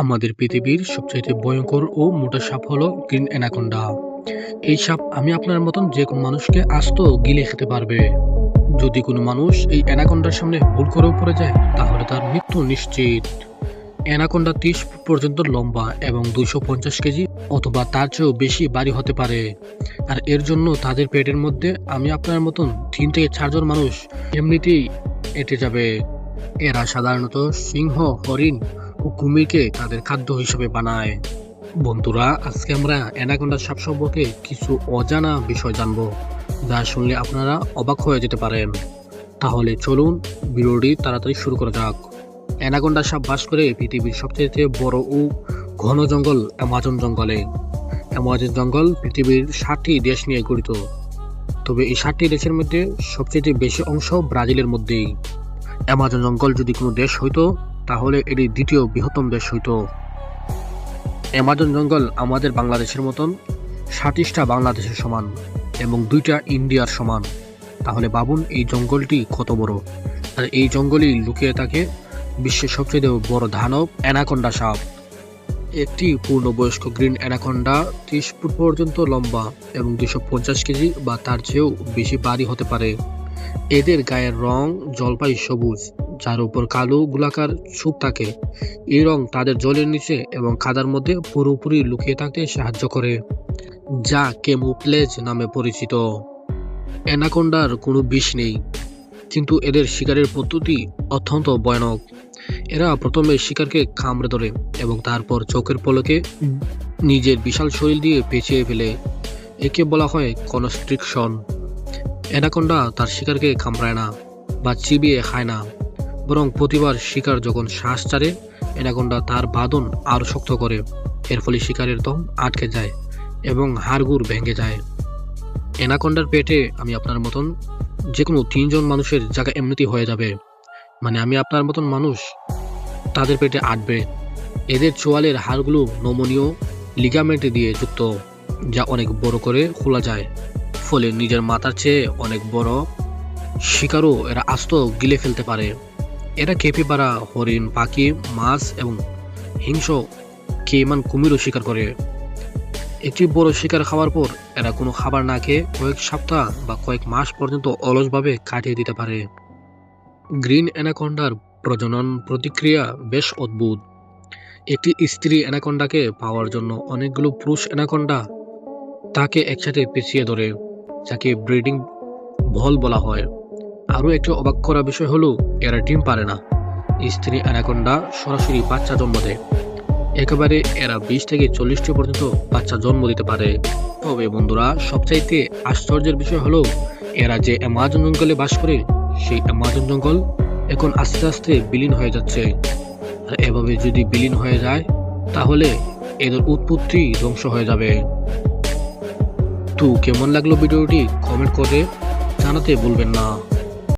আমাদের পৃথিবীর সবচাইতে ভয়ঙ্কর ও মোটা সাপ হলো গ্রিন অ্যানাকোন্ডা। এই সাপ আমি আপনার মতন যে কোনো মানুষকে আস্ত গিলে খেতে পারবে। যদি কোনো মানুষ এই অ্যানাকোন্ডার সামনে ভুল করেও পড়ে যায় তাহলে তার মৃত্যু নিশ্চিত। অ্যানাকোন্ডা 30 ফুট পর্যন্ত লম্বা এবং 250 কেজি অথবা তার চেয়েও বেশি ভারী হতে পারে। আর এর জন্য তাদের পেটের মধ্যে আমি আপনার মতন 3 থেকে 4 জন মানুষ এমনিতেই এঁটে যাবে। এরা সাধারণত সিংহ, হরিণ ও কুমিরকে তাদের খাদ্য হিসেবে বানায়। বন্ধুরা, আজকে আমরা অ্যানাকোন্ডা সাপ সম্পর্কে কিছু অজানা বিষয় জানবো, যা শুনলে আপনারা অবাক হয়ে যেতে পারেন। তাহলে চলুন ভিডিওটি তাড়াতাড়ি শুরু করা যাক। অ্যানাকোন্ডা সাপ বাস করে পৃথিবীর সবচেয়ে বড় ও ঘন জঙ্গল অ্যামাজন জঙ্গলে। অ্যামাজন জঙ্গল পৃথিবীর 60টি দেশ নিয়ে গঠিত, তবে এই 60টি দেশের মধ্যে সবচেয়ে বেশি অংশ ব্রাজিলের মধ্যেই। অ্যামাজন জঙ্গল যদি কোনো দেশ হইতো তাহলে এটি দ্বিতীয় বৃহত্তম দেশ হইতো। অ্যামাজন জঙ্গল আমাদের বাংলাদেশের মতন 27টা বাংলাদেশের সমান এবং 2টা ইন্ডিয়ার সমান। তাহলে ভাবুন এই জঙ্গলটি কত বড়। আর এই জঙ্গলেই লুকিয়ে থাকে বিশ্বের সবচেয়ে বড় দানব অ্যানাকোন্ডা সাপ। একটি পূর্ণবয়স্ক গ্রিন অ্যানাকোন্ডা 30 ফুট পর্যন্ত লম্বা এবং 250 কেজি বা তার চেয়েও বেশি ভারী হতে পারে। এদের গায়ের রং জলপাই সবুজ, যার উপর কালো গোলাকার ছোপ থাকে। এই রং তাদের জলের নিচে এবং কাদার মধ্যে পুরোপুরি লুকিয়ে থাকতে সাহায্য করে, যা ক্যামুফলেজ নামে পরিচিত। অ্যানাকোন্ডার কোনো বিষ নেই, কিন্তু এদের শিকারের পদ্ধতি অত্যন্ত ভয়ানক। এরা প্রথমে শিকারকে কামড়ে ধরে এবং তারপর চোখের পলকে নিজের বিশাল শরীর দিয়ে পেঁচিয়ে ফেলে। একে বলা হয় কনস্ট্রিকশন। অ্যানাকোন্ডা তার শিকারকে কামড়ায় না বা চিবিয়ে খায় না, বরং প্রতিবার শিকার যখন শ্বাস ছাড়ে অ্যানাকোন্ডা তার বাঁধন আরও শক্ত করে। এর ফলে শিকারের দম আটকে যায় এবং হাড়গোড় ভেঙে যায়। অ্যানাকোন্ডার পেটে আমি আপনার মতন যে কোনো 3 জন মানুষের জায়গা এমনিতেই হয়ে যাবে। মানে আমি আপনার মতন মানুষ তাদের পেটে আটবে। এদের চোয়ালের হাড়গুলো নমনীয় লিগামেন্ট দিয়ে যুক্ত, যা অনেক বড় করে খোলা যায়, ফলে নিজের মাথার চেয়ে অনেক বড় শিকারও এরা আস্ত গিলে ফেলতে পারে। এরা ক্যাপিবারা, হরিণ, পাখি, মাছ এবং হিংস্র কেইমান কুমিরও শিকার করে। একটি বড় শিকার খাওয়ার পর এরা কোনো খাবার না খেয়ে কয়েক সপ্তাহ বা কয়েক মাস পর্যন্ত অলসভাবে কাটিয়ে দিতে পারে। গ্রিন অ্যানাকোন্ডার প্রজনন প্রতিক্রিয়া বেশ অদ্ভুত। একটি স্ত্রী অ্যানাকোন্ডাকে পাওয়ার জন্য অনেকগুলো পুরুষ অ্যানাকোন্ডা তাকে একসাথে পেঁচিয়ে ধরে, যাকে ব্রিডিং ভল বলা হয়। আরও একটি অবাক করা বিষয় হলো এরা ডিম পারে না। স্ত্রী অ্যানাকোন্ডা সরাসরি বাচ্চা জন্ম দেয়। একেবারে এরা 20 থেকে 40টি পর্যন্ত বাচ্চা জন্ম দিতে পারে। তবে বন্ধুরা, সবচাইতে আশ্চর্যের বিষয় হলো এরা যে অ্যামাজন জঙ্গলে বাস করে সেই অ্যামাজন জঙ্গল এখন আস্তে আস্তে বিলীন হয়ে যাচ্ছে। আর এভাবে যদি বিলীন হয়ে যায় তাহলে এদের উৎপত্তি ধ্বংস হয়ে যাবে। তো কেমন লাগলো ভিডিওটি কমেন্ট করে জানাতে ভুলবেন না।